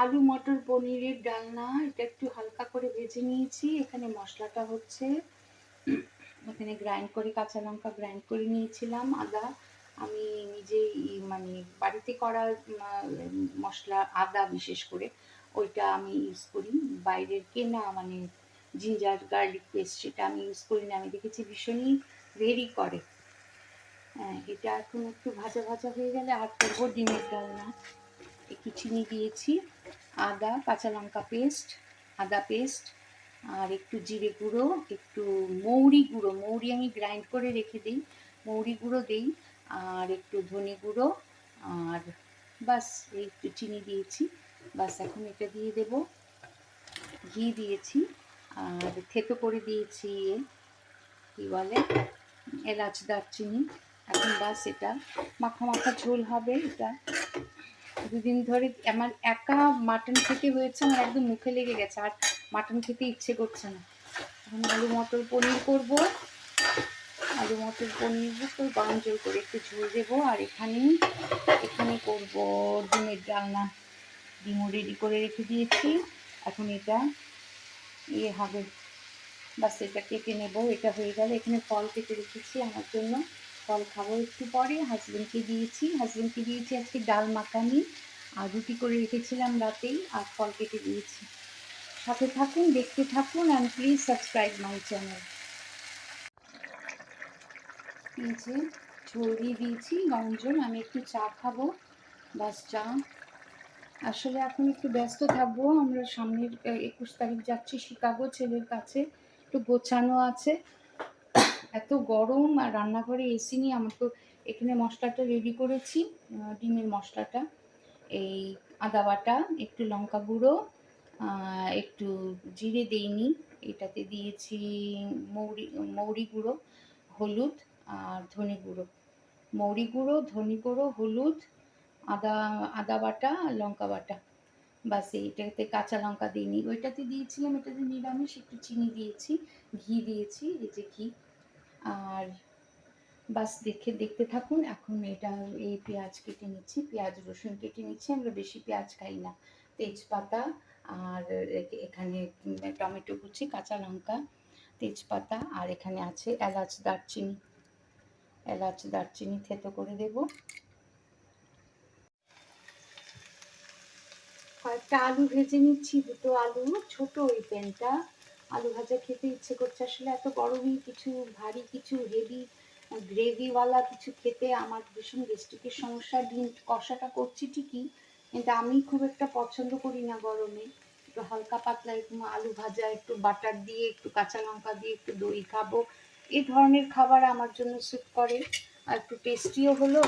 আলু মটর পনিরের ডালনা, এটা একটু হালকা করে ভেজে নিয়েছি। এখানে মশলাটা হচ্ছে, এখানে গ্রাইন্ড করে কাঁচা লঙ্কা গ্রাইন্ড করে নিয়েছিলাম, আদা আমি নিজেই মানে বাড়িতে করা মশলা, আদা বিশেষ করে ওইটা আমি ইউজ করি। বাইরের কেনা মানে জিঞ্জার গার্লিক পেস্ট সেটা আমি ইউজ করি না। আমি দেখেছি ভীষণই ভেরি করে। হ্যাঁ, এটা এখন একটু ভাজা ভাজা হয়ে গেলে আর করবো ডিমের ডালনা। একটু চিনি দিয়েছি, আদা কাঁচা লঙ্কা পেস্ট, আদা পেস্ট, আর একটু জিরে গুঁড়ো, একটু মৌরি আমি গ্রাইন্ড করে রেখে দিই, মৌরি গুঁড়ো দিই, আর একটু ধনে গুঁড়ো, আর বাস এই একটু চিনি দিয়েছি। বাস এখন এটা দিয়ে দেব, ঘি দিয়েছি, আর থেতো করে দিয়েছি কী বলে এলাচ দারচিনি। এখন বাস এটা মাখা মাখা ঝোল হবে। এটা দুদিন ধরে আমার একা মাটন খেতে হয়েছে, আমার একদম মুখে লেগে গেছে, আর মাটন খেতে ইচ্ছে করছে না। এখন আলু মটর পনির করবো, আলু মটর পনির তো বাঞ্জল করে একটু ঝোল দেবো। আর এখানে করবো ডিমের ডালনা, ডিমও রেডি করে রেখে দিয়েছি। এখন এটা হবে, বাস এটা কেটে নেব। এটা হয়ে গেলে এখানে ফল কেটে রেখেছি আমার জন্য, ফল খাবো একটু পরে। হাজবেন্ডকে দিয়েছি আজকে ডাল মাখানি, আর রুটি করে রেখেছিলাম রাতেই, আর ফল কেটে দিয়েছি। সাথে থাকুন, দেখতে থাকুন, and please subscribe my channel. এই যে ঝোল দিয়ে দিয়েছি গরম জল, আমি একটু চা খাবো, বাস চা। আসলে এখন একটু ব্যস্ত থাকবো, আমরা সামনের 21 তারিখ যাচ্ছি শিকাগো ছেলের কাছে, একটু গোছানো আছে। এত গরম, আর রান্নাঘরে এসি নিয়ে আমার তো এখানে মশলাটা রেডি করেছি, ডিমের মশলাটা, এই আদা বাটা, একটু লঙ্কা গুঁড়ো, একটু জিরে দেইনি, এটাতে দিয়েছি মৌরি গুঁড়ো, হলুদ, আর ধনে গুঁড়ো, মৌরি গুঁড়ো, ধনে গুঁড়ো, হলুদ, আদা বাটা, লঙ্কা বাটা, বাস এইটাতে কাঁচা লঙ্কা দিইনি। ওইটাতে দিয়েছিলাম, এটাতে নিরামিষ, একটু চিনি দিয়েছি, ঘি দিয়েছি, এই যে ঘি। আর বাস দেখতে থাকুন। এখন এটা এই পেঁয়াজ কেটে নিচ্ছি, পেঁয়াজ রসুন কেটে নিচ্ছি, আমরা বেশি পেঁয়াজ খাই না। তেজপাতা, আর এখানে টমেটো কুচি, কাঁচা লঙ্কা, তেজপাতা, আর এখানে আছে এলাচ দারচিনি থেতো করে দেব। কয়েকটা আলু ভেজে নিচ্ছি, দুটো আলু, ছোট ওই প্যানটা। আলু ভাজা খেতে ইচ্ছে করছে, আসলে এত গরমে কিছু ভারী, কিছু হেভি গ্রেভিওয়ালা কিছু খেতে আমার ভীষণ গ্যাস্ট্রিকের সমস্যা। ডিম কষাটা করছি ঠিকই, কিন্তু আমি খুব একটা পছন্দ করি না গরমে। একটু হালকা পাতলা এরকম আলু ভাজা, একটু বাটার দিয়ে, একটু কাঁচা লঙ্কা দিয়ে, একটু দই খাবো, এই ধরনের খাবার আমার জন্য স্যুট করে। আর একটু টেস্টিও হলো,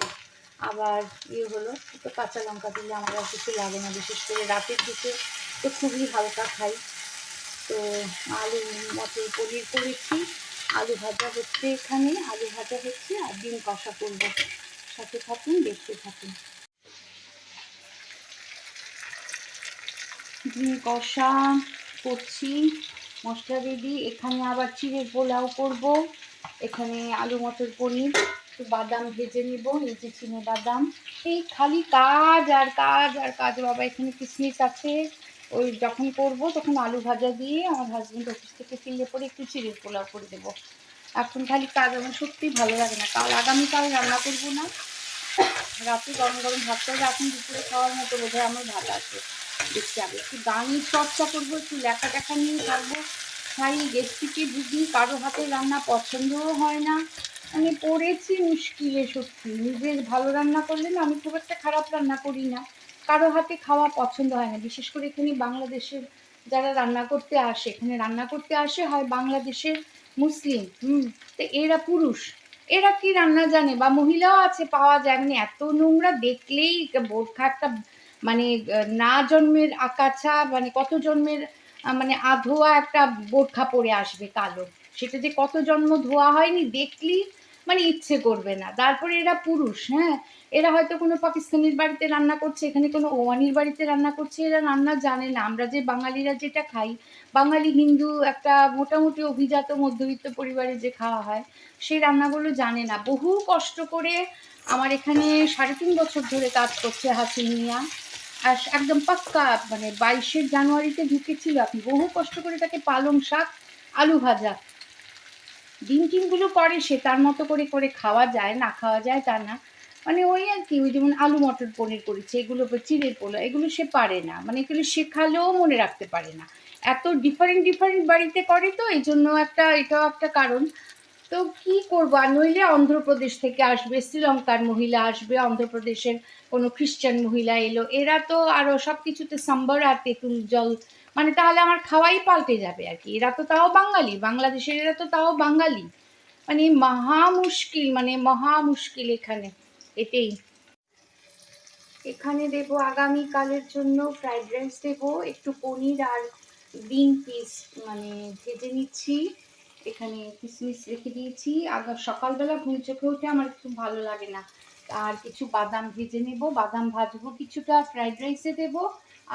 আবার হলো, একটু কাঁচা লঙ্কা দিলে আমার আর কিছু লাগে না, বিশেষ করে রাতের দিকে তো খুবই হালকা খাই। তো আলু মটর পনির করেছি, আলু ভাজা হচ্ছে, এখানে আলু ভাজা হচ্ছে, আর ডিম কষা করবো। সাথে থাকুন, দেখতে থাকুন। ডিম কষা করছি, মশলা রেডি। এখানে আবার চিড়ের পোলাও করব, এখানে আলু মটর পনির, একটু বাদাম ভেজে নেব, এই যে চিনে বাদাম। এই খালি কাজ আর কাজ আর কাজ বাবা। এখানে কিশমিশ আছে, ওই যখন করব তখন আলু ভাজা দিয়ে আমার হাজব্যান্ড অফিস থেকে ফিরলে পরে একটু চিড়ের পোলাও করে দেবো। এখন খালি কাজ, আমার সত্যিই ভালো লাগে না। আগামীকাল রান্না করবো না, রাতে গরম গরম ভাত করবো। এখন দুপুরে খাওয়ার মতো বোধহয় আমার ভাত আছে, দেখতে হবে। একটু গানের চর্চা করবো, একটু লেখা টেখা নিয়ে থাকবো। তাই গেস্ট্রিকে ভুগি, কারো হাতে রান্না পছন্দও হয় না, মানে পড়েছি মুশকিলে সত্যি। নিজের ভালো রান্না করলে না, আমি খুব একটা খারাপ রান্না করি না, কারো হাতে খাওয়া পছন্দ হয় না। বিশেষ করে এখানে বাংলাদেশের যারা রান্না করতে আসে, এখানে রান্না করতে আসে হয় বাংলাদেশের মুসলিম, তো এরা পুরুষ, এরা কি রান্না জানে, বা মহিলাও আছে পাওয়া যায়, মানে এত নোংরা দেখলেই বোরখা একটা, মানে না জন্মের আকাছা, মানে কত জন্মের মানে আধোয়া একটা বোরখা পরে আসবে কালো, সেটা যে কত জন্ম ধোয়া হয়নি দেখলি মানে ইচ্ছে করবে না। তারপরে এরা পুরুষ, হ্যাঁ, এরা হয়তো কোনো পাকিস্তানির বাড়িতে রান্না করছে, এখানে কোনো ওমানির বাড়িতে রান্না করছে, এরা রান্না জানে না। আমরা যে বাঙালিরা যেটা খাই, বাঙালি হিন্দু একটা মোটামুটি অভিজাত মধ্যবিত্ত পরিবারে যে খাওয়া হয়, সেই রান্নাগুলো জানে না। বহু কষ্ট করে আমার এখানে 3.5 বছর ধরে কাজ করছে হাসিন মিয়া, একদম পাক্কা, মানে 22শে জানুয়ারিতে ঢুকেছিল। আপনি বহু কষ্ট করে তাকে পালং শাক, আলু ভাজা, ডিম টিমগুলো করে সে তার মতো করে করে খাওয়া যায়, না খাওয়া যায় তা না, মানে ওই আর কি, ওই যেমন আলু মটর পনির করেছে, এগুলো চিড়ের পোলা, এগুলো সে পারে না, মানে এগুলো শেখালেও মনে রাখতে পারে না। এত ডিফারেন্ট ডিফারেন্ট বাড়িতে করে, তো এই জন্য এটাও একটা কারণ। তো কি করবো, আর নইলে অন্ধ্রপ্রদেশ থেকে আসবে, শ্রীলঙ্কার মহিলা আসবে, অন্ধ্রপ্রদেশের কোনো খ্রিস্টান মহিলা এলো, এরা তো আরো সব কিছুতে সাম্বার আর তেঁতুল জল, মানে তাহলে আমার খাওয়াই পাল্টে যাবে আর কি। এরা তো তাও বাঙালি, বাংলাদেশের এরা তো তাও বাঙালি, মানে মহা মুশকিল, মানে মহা মুশকিল এখানে। এটাই, এখানে দেব আগামীকালের জন্য ফ্রাইড রাইস দেব, একটু পনির আর গ্রিন পিস মানে ভেজে নিচ্ছি, এখানে কিশমিশ রেখে দিয়েছি। সকালবেলা ঘুম চোখে উঠে আমার খুব ভালো লাগে না, আর কিছু বাদাম ভেজে নেব, বাদাম ভাজবো কিছুটা, ফ্রাইড রাইসে দেবো,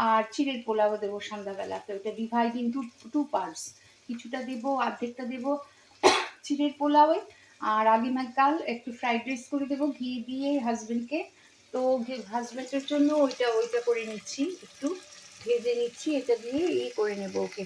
আর চিড়ের পোলাও দেবো সন্ধ্যাবেলা। তো এটা ডিভাইড ইন্টু টু পার্টস, কিছুটা দেবো, অর্ধেকটা দেবো চিড়ের পোলাওয়ে, আর আগামীকাল একটু ফ্রাইড রাইস করে দেবো ঘি দিয়ে হাজবেন্ডকে। তো হাজবেন্ডের জন্য ওইটা করে নিচ্ছি, একটু ভেজে নিচ্ছি, এটা দিয়ে করে নেব ওকে।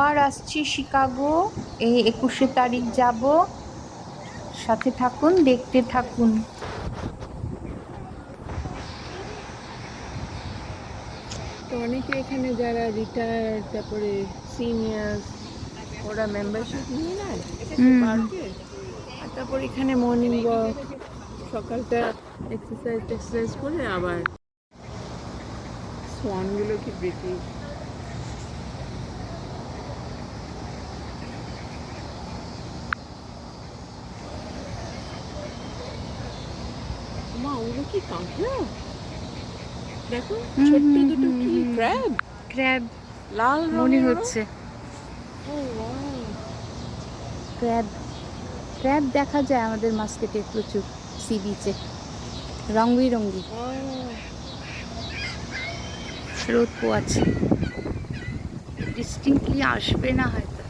আবার আসছি শিকাগো, এই 21শে তারিখ যাব। সাথে থাকুন, দেখতে থাকুন। তো অনেকে এখানে যারা রিটায়ার্ড, তারপরে সিনিয়র্স, ওরা মেম্বারশিপ নিয়ে নেয় পার্কে। আর তারপর এখানে মর্নিং ওয়াক, সকালটা এক্সারসাইজ করে আবার সোয়ানগুলো কি ব্রিটিশ। মা ওগুলো কি কাঁকড়া? দেখো ছোট্ট দুটো কি ক্র্যাব, ক্র্যাব লাল মনে রঙের। হচ্ছে। ও ওয়াও, ক্র্যাব, ক্র্যাব দেখা যায় আমাদের মাস্কেটে প্রচুর, সি বিচে রং বেরঙ্গি। রোদ পোয়াচ্ছে, ডিস্টিংক্টলি আসবে না হয়তো।